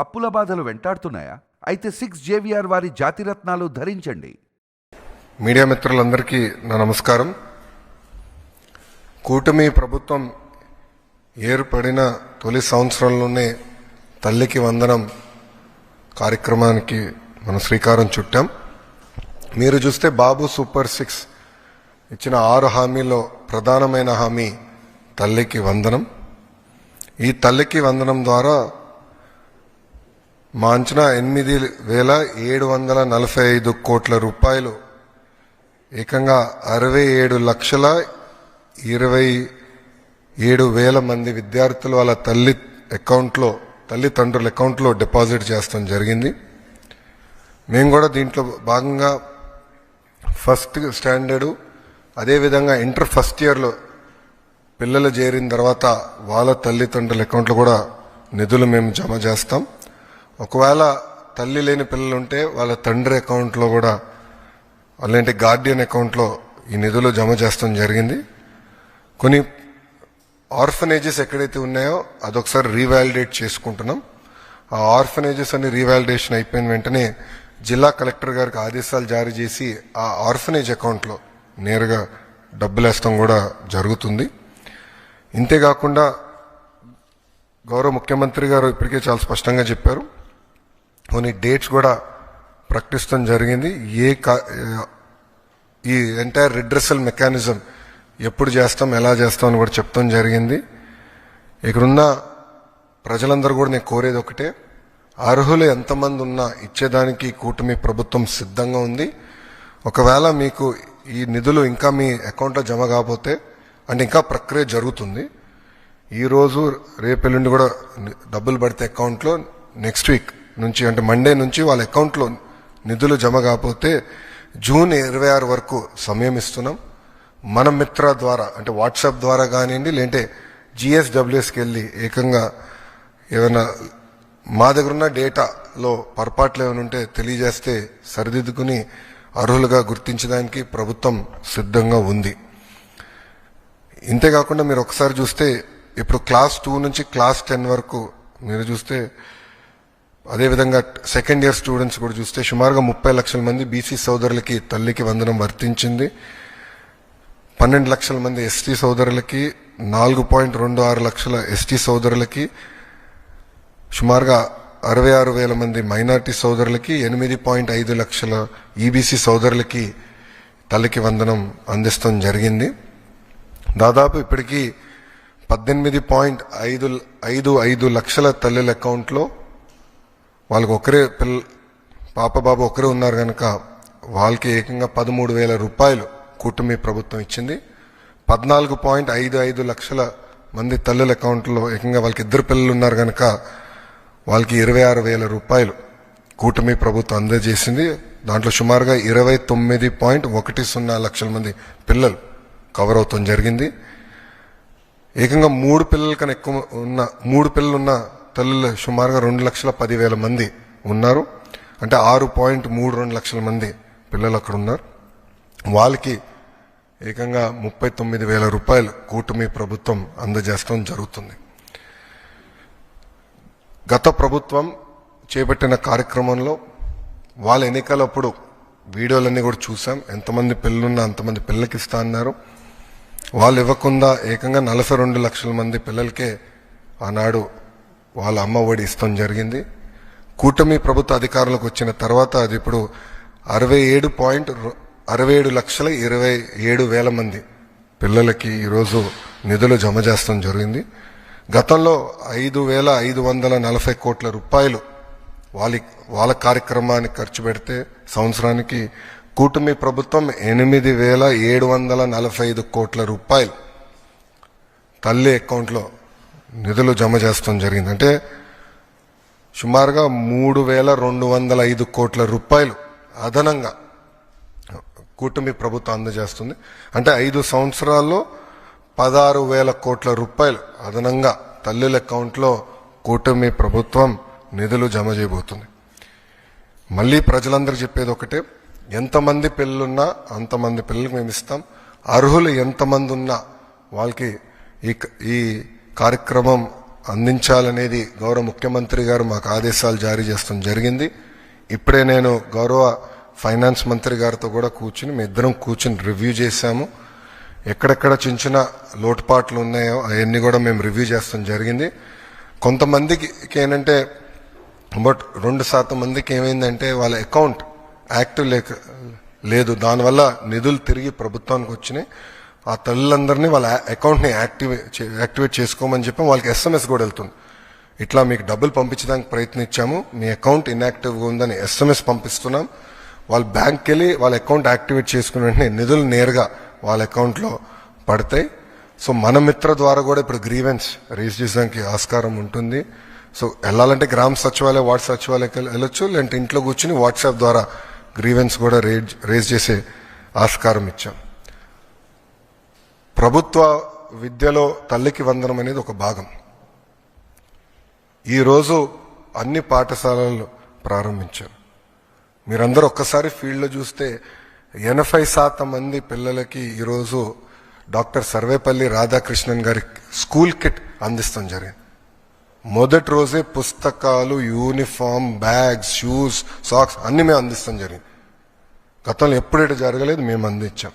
అప్పుల బాధలు వెంటాడుతున్నాయా? అయితే 6 జేవిఆర్ వారి జాతిరత్నాలు ధరించండి. మీడియా మిత్రులందరికీ నా నమస్కారం. కూటమి ప్రభుత్వం ఏర్పడిన తొలి సంవత్సరంలోనే తల్లికి వందనం కార్యక్రమానికి మనం శ్రీకారం చుట్టాం. మీరు చూస్తే బాబు సూపర్ 6 ఇచ్చిన 6 హామీల్లో ప్రధానమైన హామీ తల్లికి వందనం. ఈ తల్లికి వందనం ద్వారా మా అంచనా 8,745 కోట్ల రూపాయలు ఏకంగా 67,27,000 మంది విద్యార్థులు వాళ్ళ తల్లిదండ్రుల అకౌంట్లో డిపాజిట్ చేస్తాం జరిగింది. మేము కూడా దీంట్లో భాగంగా ఫస్ట్ స్టాండర్డు అదేవిధంగా ఇంటర్ ఫస్ట్ ఇయర్లో పిల్లలు చేరిన తర్వాత వాళ్ళ తల్లిదండ్రుల అకౌంట్లో కూడా నిధులు మేము జమ చేస్తాం. ఒకవేళ తల్లి లేని పిల్లలు ఉంటే వాళ్ళ తండ్రి అకౌంట్లో కూడా అలాంటి గార్డియన్ అకౌంట్లో ఈ నిధులు జమ చేస్తాం జరిగింది. కొన్ని ఆర్ఫనేజెస్ ఎక్కడైతే ఉన్నాయో అదొకసారి రీవాలిడేట్ చేసుకుంటున్నాం. ఆ ఆర్ఫనేజెస్ అన్ని రీవాలిడేషన్ అయిపోయిన వెంటనే జిల్లా కలెక్టర్ గారికి ఆదేశాలు జారీ చేసి ఆ ఆర్ఫనేజ్ అకౌంట్లో నేరుగా డబ్బులు వేస్తాం కూడా జరుగుతుంది. ఇంతేకాకుండా గౌరవ ముఖ్యమంత్రి గారు ఇప్పటికే చాలా స్పష్టంగా చెప్పారు. కొన్ని డేట్స్ కూడా ప్రకటిస్తాం జరిగింది. ఈ ఎంటైర్ రిడ్రెసల్ మెకానిజం ఎప్పుడు చేస్తాం, ఎలా చేస్తాం అని కూడా చెప్తాం జరిగింది. ఇక్కడున్న ప్రజలందరూ కూడా నేను కోరేది ఒకటే, అర్హులు ఎంతమంది ఉన్నా ఇచ్చేదానికి కూటమి ప్రభుత్వం సిద్ధంగా ఉంది. ఒకవేళ మీకు ఈ నిధులు ఇంకా మీ అకౌంట్లో జమ కాకపోతే అంటే ఇంకా ప్రక్రియ జరుగుతుంది. ఈరోజు రేపెల్లుండి కూడా డబ్బులు పడితే అకౌంట్లో నెక్స్ట్ వీక్ నుంచి అంటే మండే నుంచి వాళ్ళ అకౌంట్లో నిధులు జమ కాకపోతే జూన్ 26 వరకు సమయం ఇస్తున్నాం. మన మిత్ర ద్వారా అంటే వాట్సాప్ ద్వారా కానివ్వండి, లేదంటే GSWSకి వెళ్ళి ఏకంగా ఏమైనా మా దగ్గర ఉన్న డేటాలో పొరపాట్లు ఏమైనా ఉంటే తెలియజేస్తే సరిదిద్దుకుని అర్హులుగా గుర్తించడానికి ప్రభుత్వం సిద్ధంగా ఉంది. ఇంతేకాకుండా మీరు ఒకసారి చూస్తే ఇప్పుడు క్లాస్ 2 నుంచి క్లాస్ 10 వరకు మీరు చూస్తే అదేవిధంగా సెకండ్ ఇయర్ స్టూడెంట్స్ కూడా చూస్తే సుమారుగా 30 లక్షల మంది బీసీ సోదరులకి తల్లికి వందనం వర్తించింది. 12 లక్షల మంది ఎస్టీ సోదరులకి, 4.26 లక్షల ఎస్టీ సోదరులకి, సుమారుగా 66,000 మంది మైనార్టీ సోదరులకి, 8.5 లక్షల ఈబీసీ సోదరులకి తల్లికి వందనం అందిస్తాం జరిగింది. దాదాపు ఇప్పటికీ 18.55 లక్షల తల్లుల అకౌంట్లో వాళ్ళకి ఒకరే పాప బాబు ఒకరే ఉన్నారు కనుక వాళ్ళకి ఏకంగా 13,000 రూపాయలు కూటమి ప్రభుత్వం ఇచ్చింది. 14.55 లక్షల మంది తల్లుల అకౌంట్లో ఏకంగా వాళ్ళకి 2 పిల్లలు ఉన్నారు కనుక వాళ్ళకి 26,000 రూపాయలు కూటమి ప్రభుత్వం అందజేసింది. దాంట్లో సుమారుగా 29.10 లక్షల మంది పిల్లలు కవర్ అవుతాం జరిగింది. ఏకంగా 3 పిల్లల కన్నా ఎక్కువ ఉన్న 3 పిల్లలు ఉన్న తల్లులు సుమారుగా 2,10,000 మంది ఉన్నారు. అంటే 6.32 లక్షల మంది పిల్లలు అక్కడ ఉన్నారు. వాళ్ళకి ఏకంగా 39,000 రూపాయలు కూటమి ప్రభుత్వం అందజేస్తాం జరుగుతుంది. గత ప్రభుత్వం చేపట్టిన కార్యక్రమంలో వాళ్ళ ఎన్నికలప్పుడు వీడియోలన్నీ కూడా చూసాం. ఎంతమంది పిల్లలున్నా అంతమంది పిల్లలకి ఇస్తా అన్నారు. వాళ్ళు ఇవ్వకుండా ఏకంగా 42 లక్షల మంది పిల్లలకే ఆనాడు వాళ్ళ అమ్మ ఒడి ఇస్తాం జరిగింది. కూటమి ప్రభుత్వ అధికారంలోకి వచ్చిన తర్వాత అది ఇప్పుడు 67,27,000 మంది పిల్లలకి ఈరోజు నిధులు జమ చేస్తాం జరిగింది. గతంలో 5,540 కోట్ల రూపాయలు వాళ్ళ కార్యక్రమానికి ఖర్చు పెడితే సంవత్సరానికి కూటమి ప్రభుత్వం 8,745 కోట్ల రూపాయలు తల్లి అకౌంట్లో నిధులు జమ చేస్తాం జరిగింది. అంటే సుమారుగా 3,205 కోట్ల రూపాయలు అదనంగా కూటమి ప్రభుత్వం అందజేస్తుంది. అంటే 5 సంవత్సరాల్లో 16,000 కోట్ల రూపాయలు అదనంగా తల్లుల అకౌంట్లో కూటమి ప్రభుత్వం నిధులు జమ చేయబోతుంది. మళ్ళీ ప్రజలందరూ చెప్పేది ఒకటే, ఎంతమంది పిల్లలున్నా అంతమంది పిల్లలకు మేము ఇస్తాం. అర్హులు ఎంతమంది ఉన్నా వాళ్ళకి ఈ కార్యక్రమం అందించాలనేది గౌరవ ముఖ్యమంత్రి గారు మాకు ఆదేశాలు జారీ చేస్తాం జరిగింది. ఇప్పుడే నేను గౌరవ ఫైనాన్స్ మంత్రి గారితో కూడా కూర్చుని మీ ఇద్దరం కూర్చుని రివ్యూ చేశాము. ఎక్కడెక్కడ చిన్న చిన్న లోటుపాట్లు ఉన్నాయో అవన్నీ కూడా మేము రివ్యూ చేస్తాం జరిగింది. కొంతమందికి ఏంటంటే బట్ 2% మందికి ఏమైందంటే వాళ్ళ అకౌంట్ యాక్టివ్ లేదు, దానివల్ల నిధులు తిరిగి ప్రభుత్వానికి వచ్చినాయి. ఆ తల్లులందరినీ వాళ్ళ అకౌంట్ని యాక్టివేట్ చేసుకోమని చెప్పి వాళ్ళకి SMS కూడా వెళ్తుంది. ఇట్లా మీకు డబ్బులు పంపించడానికి ప్రయత్నించాము, మీ అకౌంట్ ఇన్యాక్టివ్గా ఉందని SMS పంపిస్తున్నాం. వాళ్ళు బ్యాంక్కి వెళ్ళి వాళ్ళ అకౌంట్ యాక్టివేట్ చేసుకున్న వెంటనే నిధులు నేరుగా వాళ్ళ అకౌంట్లో పడతాయి. సో మన మిత్ర ద్వారా కూడా ఇప్పుడు గ్రీవెన్స్ రేజ్ చేయడానికి ఆస్కారం ఉంటుంది. సో వెళ్ళాలంటే గ్రామ సచివాలయ వార్డు సచివాలయకి వెళ్ళొచ్చు, లేదంటే ఇంట్లో కూర్చుని వాట్సాప్ ద్వారా గ్రీవెన్స్ కూడా రేజ్ చేసే ఆస్కారం ఇచ్చాం. ప్రభుత్వ విద్యలో తల్లికి వందనం అనేది ఒక భాగం. ఈరోజు అన్ని పాఠశాలలు ప్రారంభించారు. మీరందరూ ఒక్కసారి ఫీల్డ్లో చూస్తే 80% మంది పిల్లలకి ఈరోజు డాక్టర్ సర్వేపల్లి రాధాకృష్ణన్ గారి స్కూల్ కిట్ అందిస్తాం జరిగింది. మొదటి రోజే పుస్తకాలు, యూనిఫామ్, బ్యాగ్స్, షూస్, సాక్స్ అన్ని మేము అందిస్తాం జరిగింది. గతంలో ఎప్పుడైతే జరగలేదు, మేము అందించాం.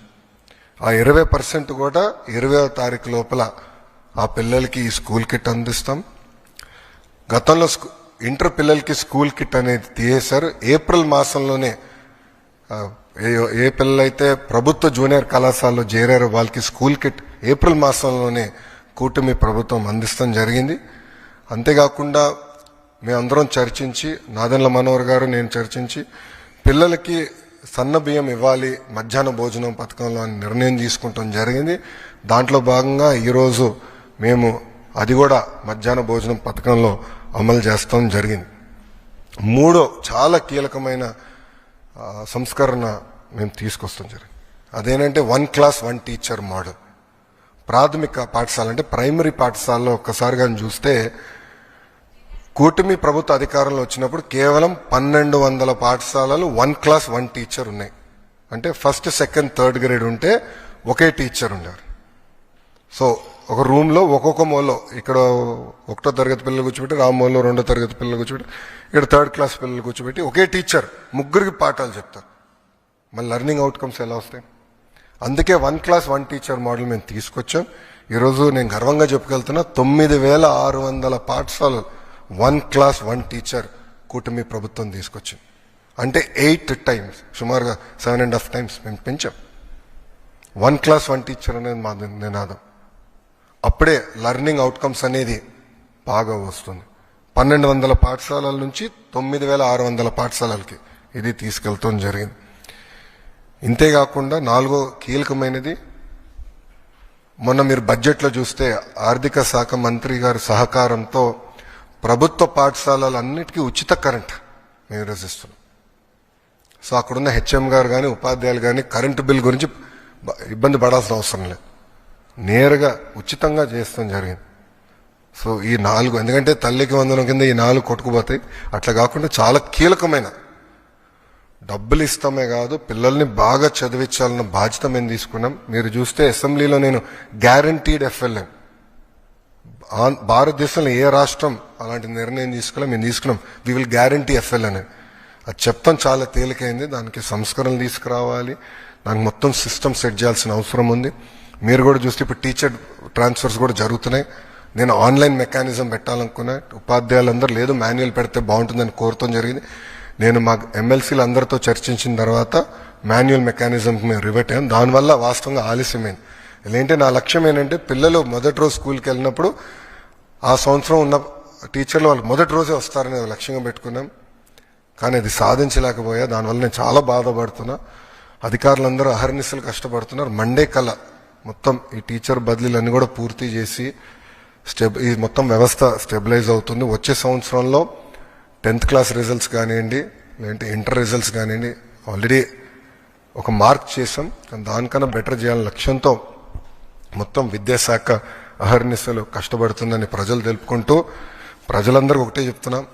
ఆ 20% కూడా 20వ తారీఖు లోపల ఆ పిల్లలకి ఈ స్కూల్ కిట్ అందిస్తాం. గతంలో ఇంటర్ పిల్లలకి స్కూల్ కిట్ అనేది తీసేశారు. ఏప్రిల్ మాసంలోనే ఏ పిల్లలైతే ప్రభుత్వ జూనియర్ కళాశాలలో చేరారో వాళ్ళకి స్కూల్ కిట్ ఏప్రిల్ మాసంలోనే కూటమి ప్రభుత్వం అందిస్తాం జరిగింది. అంతేకాకుండా మేమందరం చర్చించి, నాదెండ్ల మనోహర్ గారు నేను చర్చించి పిల్లలకి సన్న బియ్యం ఇవ్వాలి మధ్యాహ్న భోజనం పథకంలో అని నిర్ణయం తీసుకుంటాం జరిగింది. దాంట్లో భాగంగా ఈరోజు మేము అది కూడా మధ్యాహ్న భోజనం పథకంలో అమలు చేస్తాం జరిగింది. మూడో చాలా కీలకమైన సంస్కరణ మేము తీసుకొస్తాం జరిగింది. అదేంటంటే 1 class 1 teacher మోడల్. ప్రాథమిక పాఠశాల అంటే ప్రైమరీ పాఠశాలలో ఒక్కసారి కానీ చూస్తే కూటమి ప్రభుత్వ అధికారంలో వచ్చినప్పుడు కేవలం 1200 పాఠశాలలు 1 class 1 teacher ఉన్నాయి. అంటే 1st, 2nd, 3rd grade ఉంటే ఒకే టీచర్ ఉండేవారు. సో ఒక రూమ్లో ఒక్కొక్క మూలలో ఇక్కడ 1వ తరగతి పిల్లలు కూర్చోబెట్టి, రామ్మూలలో 2వ తరగతి పిల్లలు కూర్చోబెట్టి, ఇక్కడ 3rd class పిల్లలు కూర్చోబెట్టి ఒకే టీచర్ ముగ్గురికి పాఠాలు చెప్తారు. మళ్ళీ లెర్నింగ్ అవుట్కమ్స్ ఎలా వస్తాయి? అందుకే 1 class 1 teacher మోడల్ మేము తీసుకొచ్చాం. ఈరోజు నేను గర్వంగా చెప్పుకెళ్తున్నా 9600 పాఠశాలలు 1 class 1 teacher కూటమి ప్రభుత్వం తీసుకొచ్చింది. అంటే 8 times, సుమారుగా 7.5 times మేము పెంచాం. 1 class 1 teacher అనేది మా నినాదం. అప్పుడే లెర్నింగ్ అవుట్కమ్స్ అనేది బాగా వస్తుంది. 1200 పాఠశాలల నుంచి 9600 పాఠశాలలకి ఇది తీసుకెళ్తాం జరిగింది. ఇంతేకాకుండా 4వ కీలకమైనది, మొన్న మీరు బడ్జెట్లో చూస్తే ఆర్థిక శాఖ మంత్రి గారి సహకారంతో ప్రభుత్వ పాఠశాలలన్నిటికీ ఉచిత కరెంట్ మేము రచిస్తున్నాం. సో అక్కడున్న HM గారు కానీ ఉపాధ్యాయులు కానీ కరెంటు బిల్ గురించి ఇబ్బంది పడాల్సిన అవసరం లేదు, నేరుగా ఉచితంగా చేస్తాం జరిగింది. సో ఈ 4, ఎందుకంటే తల్లికి వందనం కింద ఈ 4 కొట్టుకుపోతాయి. అట్లా కాకుండా చాలా కీలకమైన డబ్బులు ఇస్తామే కాదు, పిల్లల్ని బాగా చదివించాలన్న బాధ్యత మేము తీసుకున్నాం. మీరు చూస్తే అసెంబ్లీలో నేను గ్యారంటీడ్ FLN, భారతదేశంలో ఏ రాష్ట్రం అలాంటి నిర్ణయం తీసుకోలే, మేము తీసుకున్నాం. వి విల్ గ్యారంటీ FLN అని. అది చెప్తాం చాలా తేలికైంది. దానికి సంస్కరణలు తీసుకురావాలి, దానికి మొత్తం సిస్టమ్ సెట్ చేయాల్సిన అవసరం ఉంది. మీరు కూడా చూస్తే ఇప్పుడు టీచర్ ట్రాన్స్ఫర్స్ కూడా జరుగుతున్నాయి. నేను ఆన్లైన్ మెకానిజం పెట్టాలనుకున్నా, ఉపాధ్యాయులందరూ లేదు మాన్యువల్ పెడితే బాగుంటుందని కోరుతాం జరిగింది. నేను మా MLCలు అందరితో చర్చించిన తర్వాత మాన్యువల్ మెకానిజంకి మేము రివర్ట్ అయ్యాం. దానివల్ల వాస్తవంగా ఆలస్యమైంది. ఏంటంటే నా లక్ష్యం ఏంటంటే పిల్లలు మొదటి రోజు స్కూల్కి వెళ్ళినప్పుడు ఆ సంవత్సరం ఉన్న టీచర్లు వాళ్ళు మొదటి రోజే వస్తారని లక్ష్యంగా పెట్టుకున్నాం. కానీ అది సాధించలేకపోయా. దానివల్ల నేను చాలా బాధపడుతున్నా. అధికారులందరూ అహర్నిశలు కష్టపడుతున్నారు. మండే కల్లా మొత్తం ఈ టీచర్ బదిలీలన్నీ కూడా పూర్తి చేసి ఈ మొత్తం వ్యవస్థ స్టెబిలైజ్ అవుతుంది. వచ్చే సంవత్సరంలో 10th class రిజల్ట్స్ కానివ్వండి, లేదంటే ఇంటర్ రిజల్ట్స్ కానివ్వండి, ఆల్రెడీ ఒక మార్క్ చేసాం. కానీ దానికన్నా బెటర్ చేయాలని లక్ష్యంతో మొత్తం విద్యాశాఖ అహర్నిశలు కష్టపడుతుందని ప్రజలు తెలుపుకుంటూ, ప్రజలందరికీ ఒకటే చెప్తున్నాం,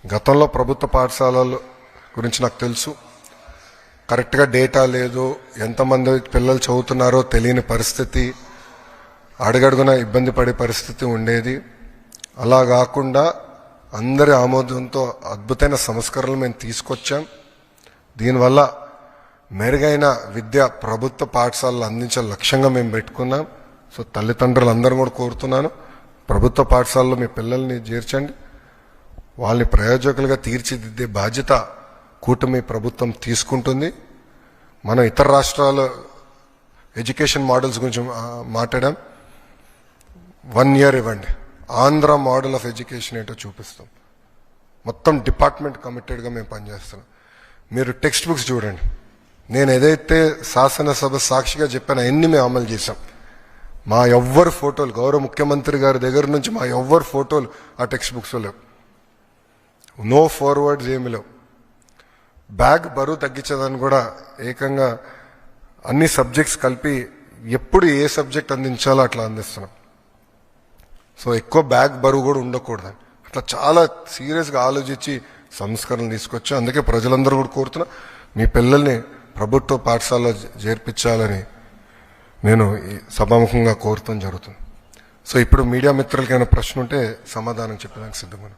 గతంలో ప్రభుత్వ పాఠశాలల గురించి నాకు తెలుసు, కరెక్ట్గా డేటా లేదు, ఎంతమంది పిల్లలు చదువుతున్నారో తెలియని పరిస్థితి, అడుగడుగున ఇబ్బంది పడే పరిస్థితి ఉండేది. అలా కాకుండా అందరి ఆమోదంతో అద్భుతమైన సంస్కరణలు మేము తీసుకొచ్చాం. దీనివల్ల మెరుగైన విద్య ప్రభుత్వ పాఠశాలలు అందించే లక్ష్యంగా మేము పెట్టుకున్నాం. సో తల్లిదండ్రులు అందరూ కూడా కోరుతున్నాను, ప్రభుత్వ పాఠశాలలో మీ పిల్లల్ని చేర్చండి. వాళ్ళని ప్రయోజకులుగా తీర్చిదిద్దే బాధ్యత కూటమి ప్రభుత్వం తీసుకుంటుంది. మనం ఇతర రాష్ట్రాల ఎడ్యుకేషన్ మోడల్స్ గురించి మాట్లాడాం. 1 year ఇవ్వండి, ఆంధ్ర మోడల్ ఆఫ్ ఎడ్యుకేషన్ ఏంటో చూపిస్తాం. మొత్తం డిపార్ట్మెంట్ కమిటెడ్గా మేము పనిచేస్తున్నాం. మీరు టెక్స్ట్ బుక్స్ చూడండి. నేను ఏదైతే శాసనసభ సాక్షిగా చెప్పానో అన్ని మేము అమలు చేశాం. మా ఎవ్వరు ఫోటోలు, గౌరవ ముఖ్యమంత్రి గారి దగ్గర నుంచి మా ఎవ్వరు ఫోటోలు ఆ టెక్స్ట్ బుక్స్లో లేవు. నో ఫార్వర్డ్స్ ఏమి లేవు. బ్యాగ్ బరువు తగ్గించదని కూడా ఏకంగా అన్ని సబ్జెక్ట్స్ కలిపి ఎప్పుడు ఏ సబ్జెక్ట్ అందించాలో అట్లా అందిస్తున్నాం. సో ఎక్కువ బ్యాగ్ బరువు కూడా ఉండకూడదని అట్లా చాలా సీరియస్గా ఆలోచించి సంస్కరణలు తీసుకొచ్చి, అందుకే ప్రజలందరూ కూడా కోరుతున్నా మీ పిల్లల్ని ప్రభుత్వ పాఠశాలలో చేర్పించాలని నేను ఈ సభాముఖంగా కోరుతాం జరుగుతుంది. సో ఇప్పుడు మీడియా మిత్రులకైనా ప్రశ్న ఉంటే సమాధానం చెప్పడానికి సిద్ధంగా.